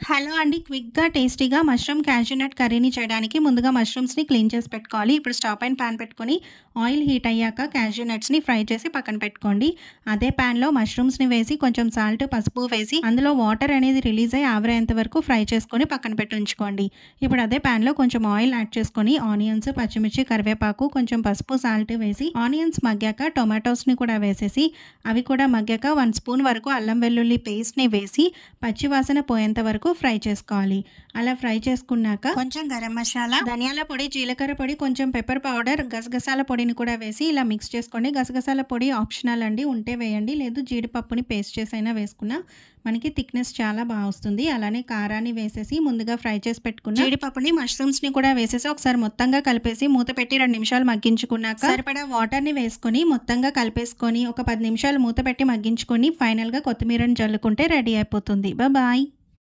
Hello అండి. క్విక్‌గా, టేస్టీగా మష్రూమ్ క్యాష్యూ నట్ కర్రీని చేయడానికి ముందుగా మష్రూమ్స్‌ని క్లీన్ చేసి పెట్టుకోవాలి. ఇప్పుడు స్టవ్ పైన పాన్ పెట్టుకొని ఆయిల్ హీట్ అయ్యాక క్యాష్యూ నట్స్‌ని ఫ్రై చేసి పక్కన పెట్టుకోండి. అదే పాన్‌లో మష్రూమ్స్‌ని వేసి కొంచెం సాల్ట్, పసుపు వేసి అందులో వాటర్ అనేది రిలీజ్ అయ్యి ఆవిరేంత వరకు ఫ్రై చేసుకొని పక్కన పెట్టి ఉంచుకోండి. ఇప్పుడు అదే పాన్‌లో కొంచెం ఆయిల్ యాడ్ చేసుకొని ఆనియన్స్, పచ్చిమిర్చి, కరివేపాకు, కొంచెం పసుపు, సాల్ట్ వేసి ఆనియన్స్ మగ్గాక టొమాటోస్‌ని కూడా వేసేసి అవి కూడా మగ్గాక 1 స్పూన్ వరకు అల్లం వెల్లుల్లి పేస్ట్‌ని వేసి పచ్చి వాసన పోయేంత వరకు ఫ్రై చేసుకోవాలి. అలా ఫ్రై చేసుకున్నాక కొంచెం గరం మసాలా, ధనియాల పొడి, జీలకర్ర పొడి, కొంచెం పెప్పర్ పౌడర్, గసగసాల పొడిని కూడా వేసి ఇలా మిక్స్ చేసుకోండి. గసగసాల పొడి ఆప్షనల్ అండి, ఉంటే వేయండి, లేదు జీడిపప్పుని పేస్ట్ చేసైనా వేసుకున్నా మనకి థిక్నెస్ చాలా బాగా వస్తుంది. అలానే కారాన్ని వేసేసి ముందుగా ఫ్రై చేసి పెట్టుకున్న జీడిపప్పుని, మష్రూమ్స్ని కూడా వేసేసి ఒకసారి మొత్తంగా కలిపేసి మూత పెట్టి 2 నిమిషాలు మగ్గించుకున్నాక సరిపడా వాటర్ని వేసుకొని మొత్తంగా కలిపేసుకొని ఒక 10 నిమిషాలు మూత పెట్టి మగ్గించుకొని ఫైనల్గా కొత్తిమీరని జల్లుకుంటే రెడీ అయిపోతుంది. బాయ్.